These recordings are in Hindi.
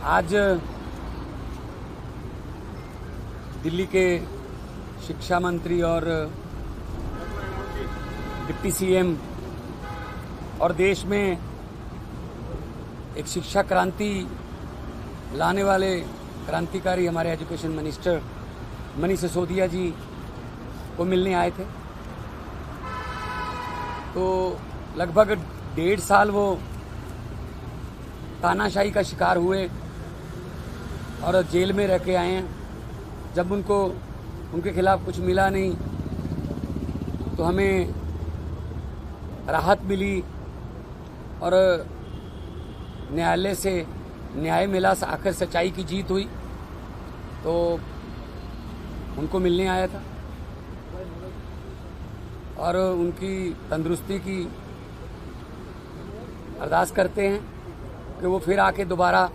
आज दिल्ली के शिक्षा मंत्री और डिप्टी सीएम और देश में एक शिक्षा क्रांति लाने वाले क्रांतिकारी हमारे एजुकेशन मिनिस्टर मनीष सिसोदिया जी को मिलने आए थे। तो लगभग 1.5 साल वो तानाशाही का शिकार हुए और जेल में रह के आए हैं। जब उनके खिलाफ कुछ मिला नहीं तो हमें राहत मिली और न्यायालय से न्याय मिला, आखिर सच्चाई की जीत हुई। तो उनको मिलने आया था और उनकी तंदुरुस्ती की अरदास करते हैं कि वो फिर आके दोबारा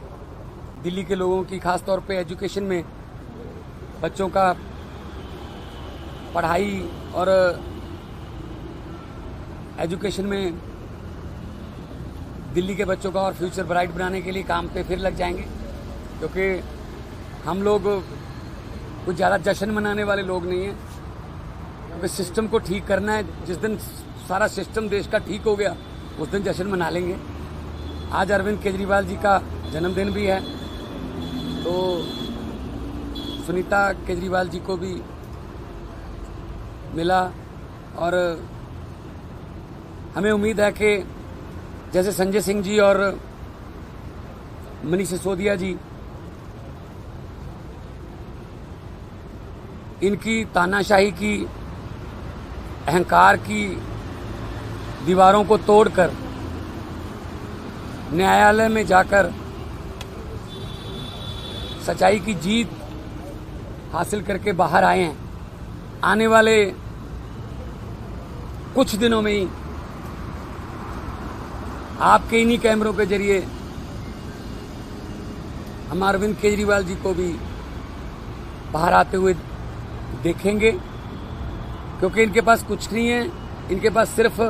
दिल्ली के लोगों की, खास तौर पे एजुकेशन में बच्चों का पढ़ाई और एजुकेशन में दिल्ली के बच्चों का और फ्यूचर ब्राइट बनाने के लिए काम पे फिर लग जाएंगे। क्योंकि हम लोग कुछ ज़्यादा जश्न मनाने वाले लोग नहीं हैं, क्योंकि सिस्टम को ठीक करना है। जिस दिन सारा सिस्टम देश का ठीक हो गया उस दिन जश्न मना लेंगे। आज अरविंद केजरीवाल जी का जन्मदिन भी है, तो सुनीता केजरीवाल जी को भी मिला और हमें उम्मीद है कि जैसे संजय सिंह जी और मनीष सिसोदिया जी इनकी तानाशाही की, अहंकार की दीवारों को तोड़कर न्यायालय में जाकर सच्चाई की जीत हासिल करके बाहर आए हैं। आने वाले कुछ दिनों में ही आपके इन्हीं कैमरों के जरिए हम अरविंद केजरीवाल जी को भी बाहर आते हुए देखेंगे। क्योंकि इनके पास कुछ नहीं है, इनके पास सिर्फ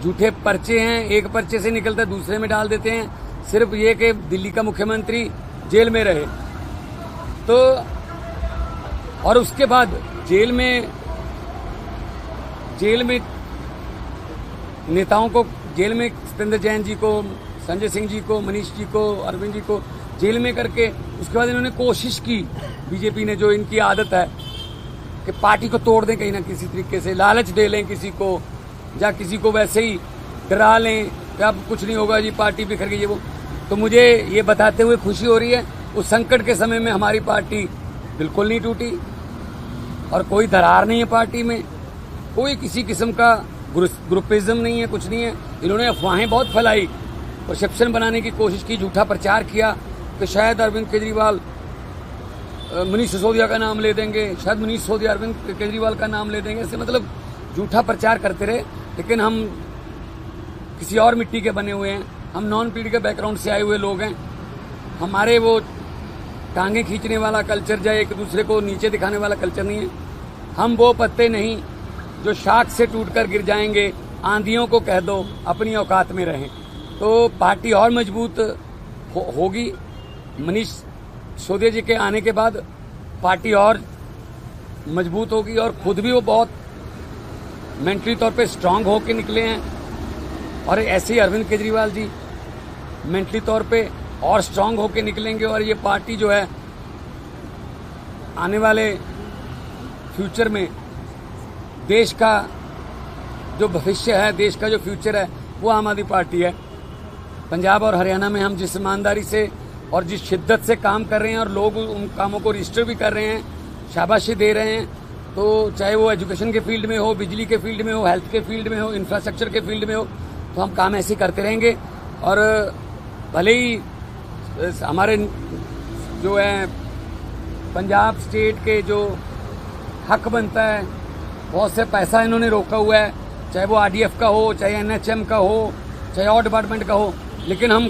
झूठे पर्चे हैं। एक पर्चे से निकलता दूसरे में डाल देते हैं, सिर्फ ये कि दिल्ली का मुख्यमंत्री जेल में रहे। तो और उसके बाद जेल में नेताओं को, जेल में सत्येंद्र जैन जी को, संजय सिंह जी को, मनीष जी को, अरविंद जी को जेल में करके उसके बाद इन्होंने कोशिश की, बीजेपी ने, जो इनकी आदत है कि पार्टी को तोड़ दें कहीं ना किसी तरीके से, लालच दे लें किसी को, या किसी को वैसे ही डरा लें कि अब कुछ नहीं होगा जी, पार्टी बिखर गई, ये वो। तो मुझे ये बताते हुए खुशी हो रही है, उस संकट के समय में हमारी पार्टी बिल्कुल नहीं टूटी और कोई दरार नहीं है पार्टी में, कोई किसी किस्म का ग्रुपिज्म नहीं है, कुछ नहीं है। इन्होंने अफवाहें बहुत फैलाई, परसेप्शन बनाने की कोशिश की, झूठा प्रचार किया कि शायद अरविंद केजरीवाल मनीष सिसोदिया का नाम ले देंगे, शायद मनीष सिसोदिया अरविंद केजरीवाल का नाम ले देंगे। इससे मतलब झूठा प्रचार करते रहे। लेकिन हम किसी और मिट्टी के बने हुए हैं, हम नॉन पीढ़ी के बैकग्राउंड से आए हुए लोग हैं। हमारे वो टांगे खींचने वाला कल्चर या एक दूसरे को नीचे दिखाने वाला कल्चर नहीं है। हम वो पत्ते नहीं जो शाख से टूटकर गिर जाएंगे। आंधियों को कह दो अपनी औकात में रहें। तो पार्टी और मजबूत होगी। मनीष सिसोदिया जी के आने के बाद पार्टी और मजबूत होगी और खुद भी वो बहुत मेंटली तौर पे स्ट्रांग होके निकले हैं। और ऐसे ही अरविंद केजरीवाल जी मेंटली तौर पे और स्ट्रांग होके निकलेंगे और ये पार्टी जो है आने वाले फ्यूचर में देश का जो भविष्य है, देश का जो फ्यूचर है, वो आम आदमी पार्टी है। पंजाब और हरियाणा में हम जिस ईमानदारी से और जिस शिद्दत से काम कर रहे हैं और लोग उन कामों को रजिस्टर भी कर रहे हैं, शाबाशी दे रहे हैं, तो चाहे वो एजुकेशन के फील्ड में हो, बिजली के फील्ड में हो, हेल्थ के फील्ड में हो, इंफ्रास्ट्रक्चर के फील्ड में हो, तो हम काम ऐसे करते रहेंगे। और भले ही हमारे जो है पंजाब स्टेट के जो हक बनता है, बहुत से पैसा इन्होंने रोका हुआ है, चाहे वो आरडीएफ का हो, चाहे एनएचएम का हो, चाहे और डिपार्टमेंट का हो। लेकिन हम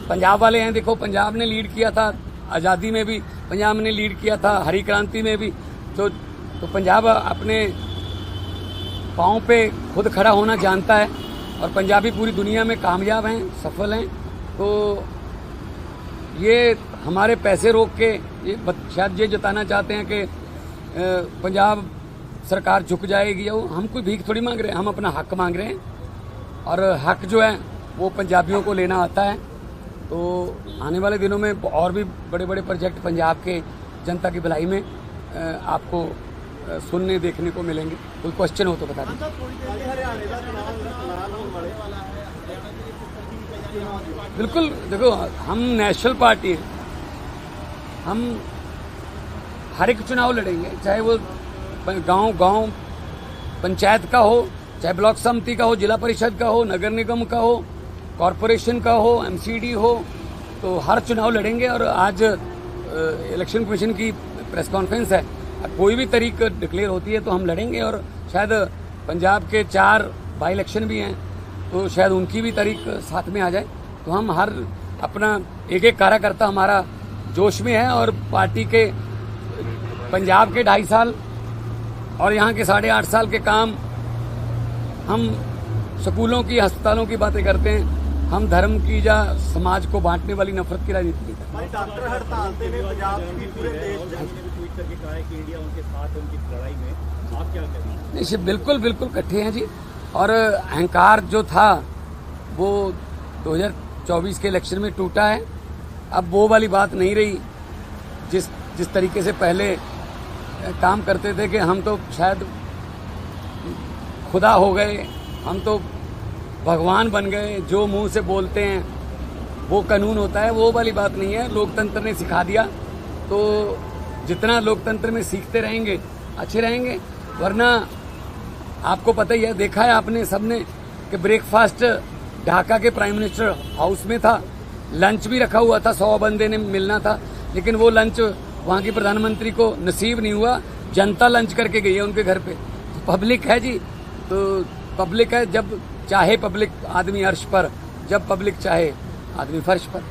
पंजाब वाले हैं। देखो, पंजाब ने लीड किया था आज़ादी में भी, पंजाब ने लीड किया था हरी क्रांति में भी। तो पंजाब अपने पाँव पे खुद खड़ा होना जानता है और पंजाबी पूरी दुनिया में कामयाब हैं, सफल हैं। तो ये हमारे पैसे रोक के शायद ये जताना चाहते हैं कि पंजाब सरकार झुक जाएगी। हम कोई भीख थोड़ी मांग रहे हैं, हम अपना हक मांग रहे हैं और हक जो है वो पंजाबियों को लेना आता है। तो आने वाले दिनों में और भी बड़े बड़े प्रोजेक्ट पंजाब के जनता की भलाई में आपको सुनने देखने को मिलेंगे। कोई क्वेश्चन हो तो बता दें। बिल्कुल, देखो हम नेशनल पार्टी हैं, हम हर एक चुनाव लड़ेंगे, चाहे वो गांव पंचायत का हो, चाहे ब्लॉक समिति का हो, जिला परिषद का हो, नगर निगम का हो, कॉरपोरेशन का हो, एमसीडी हो, तो हर चुनाव लड़ेंगे। और आज इलेक्शन कमीशन की प्रेस कॉन्फ्रेंस है, कोई भी तारीख डिक्लेयर होती है तो हम लड़ेंगे। और शायद पंजाब के 4 बाई इलेक्शन भी हैं, तो शायद उनकी भी तारीख साथ में आ जाए। तो हम हर अपना एक एक कार्यकर्ता हमारा जोश में है और पार्टी के पंजाब के 2.5 साल और यहाँ के 8.5 साल के काम, हम स्कूलों की, अस्पतालों की बातें करते हैं, हम धर्म की या समाज को बांटने वाली नफरत की राजनीति नहीं करते। डॉक्टर हड़ताल पे पंजाब की पूरे देश ट्वीट करके कहा है कि इंडिया उनके साथ उनकी लड़ाई में, आप क्या कहेंगे? नहीं, बिल्कुल इकट्ठे हैं जी। और अहंकार जो था वो 2024 के इलेक्शन में टूटा है। अब वो वाली बात नहीं रही जिस तरीके से पहले काम करते थे कि हम तो शायद खुदा हो गए, हम तो भगवान बन गए, जो मुंह से बोलते हैं वो कानून होता है। वो वाली बात नहीं है, लोकतंत्र ने सिखा दिया। तो जितना लोकतंत्र में सीखते रहेंगे अच्छे रहेंगे। वरना आपको पता ही है, देखा है आपने सबने कि ब्रेकफास्ट ढाका के प्राइम मिनिस्टर हाउस में था, लंच भी रखा हुआ था, 100 बंदे ने मिलना था, लेकिन वो लंच वहां के प्रधानमंत्री को नसीब नहीं हुआ। जनता लंच करके गई है उनके घर पे। पब्लिक है जी, तो पब्लिक है, जब चाहे पब्लिक आदमी अर्श पर, जब पब्लिक चाहे आदमी फर्श पर।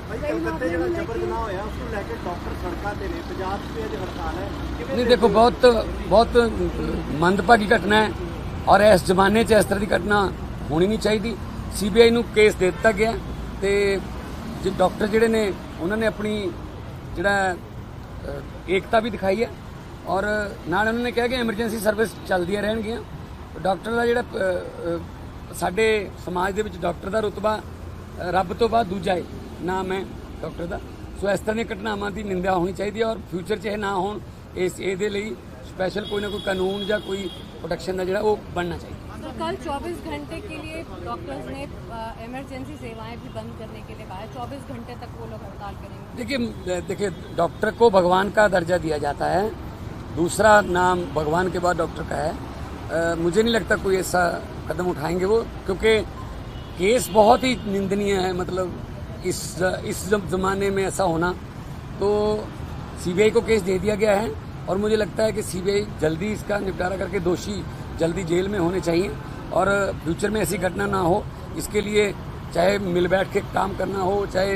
नहीं, देखो बहुत मंदभागी घटना है और इस जमाने 'ਚ इस तरह की घटना होनी नहीं चाहिए। सीबीआई ਨੂੰ केस दे दिता गया ਤੇ डॉक्टर ਜਿਹੜੇ ਨੇ ਉਹਨਾਂ ਨੇ ਆਪਣੀ ਜਿਹੜਾ एकता भी दिखाई है और ਨਾਲ ਉਹਨਾਂ ਨੇ ਕਿਹਾ ਕਿ ਐਮਰਜੈਂਸੀ ਸਰਵਿਸ ਚੱਲਦੀਆਂ ਰਹਿਣਗੀਆਂ। ਡਾਕਟਰ ਦਾ ਜਿਹੜਾ ਸਾਡੇ ਸਮਾਜ ਦੇ ਵਿੱਚ ਡਾਕਟਰ ਦਾ ਰੁਤਬਾ ਰੱਬ ਤੋਂ ਬਾਅਦ ਦੂਜਾ ਹੈ, ਨਾਮ ਹੈ ਡਾਕਟਰ ਦਾ। ਸੋ ਇਸ ਤਰ੍ਹਾਂ ਦੀਆਂ ਘਟਨਾਵਾਂ ਦੀ ਨਿੰਦਾ ਹੋਣੀ ਚਾਹੀਦੀ ਹੈ ਔਰ ਫਿਊਚਰ 'ਚ ਇਹ ਨਾ ਹੋਣ, ਇਹਦੇ ਲਈ स्पेशल कोई ना कोई कानून या कोई प्रोटेक्शन का जो बनना चाहिए। तो कल 24 घंटे के लिए डॉक्टर्स ने इमरजेंसी सेवाएं भी बंद करने के लिए कहा है। 24 घंटे तक वो लोग हड़ताल करेंगे। देखिए डॉक्टर को भगवान का दर्जा दिया जाता है, दूसरा नाम भगवान के बाद डॉक्टर का है। मुझे नहीं लगता कोई ऐसा कदम उठाएंगे वो, क्योंकि केस बहुत ही निंदनीय है। मतलब इस जमाने में ऐसा होना, तो सीबीआई को केस दे दिया गया है और मुझे लगता है कि सीबीआई जल्दी इसका निपटारा करके दोषी जल्दी जेल में होने चाहिए और फ्यूचर में ऐसी घटना ना हो। इसके लिए चाहे मिल बैठ के काम करना हो, चाहे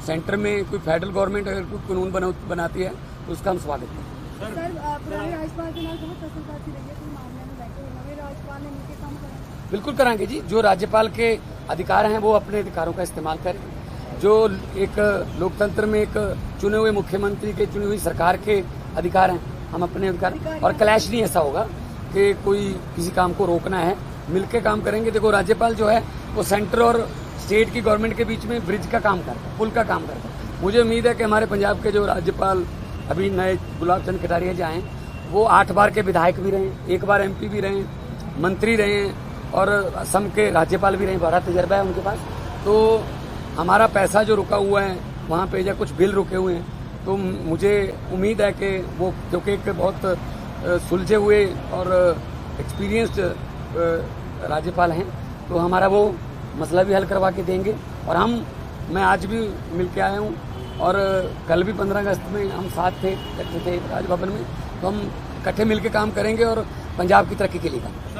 सेंटर में कोई फेडरल गवर्नमेंट अगर कोई कानून बनाती है तो उसका हम स्वागत करते हैं। बिल्कुल कराएंगे जी, जो राज्यपाल के अधिकार हैं वो अपने अधिकारों का इस्तेमाल करें। जो एक लोकतंत्र में एक चुने हुए मुख्यमंत्री के, चुनी हुई सरकार के अधिकार हैं, हम अपने अधिकार, और क्लैश नहीं ऐसा होगा कि कोई किसी काम को रोकना है, मिलकर काम करेंगे। देखो राज्यपाल जो है वो सेंटर और स्टेट की गवर्नमेंट के बीच में ब्रिज का काम करता है, पुल का काम करता है। मुझे उम्मीद है कि हमारे पंजाब के जो राज्यपाल अभी नए गुलाब चंद कटारिया जो आए, वो 8 बार के विधायक भी रहे, 1 बार MP भी रहे, मंत्री रहे और असम के राज्यपाल भी रहे, बड़ा तजर्बा है उनके पास। तो हमारा पैसा जो रुका हुआ है वहाँ पे या कुछ बिल रुके हुए हैं, तो मुझे उम्मीद है कि वो, क्योंकि एक बहुत सुलझे हुए और एक्सपीरियंस्ड राज्यपाल हैं, तो हमारा वो मसला भी हल करवा के देंगे। और मैं आज भी मिल के आया हूँ और कल भी 15 अगस्त में हम साथ थे राजभवन में, तो हम इकट्ठे मिल के काम करेंगे और पंजाब की तरक्की के लिए काम।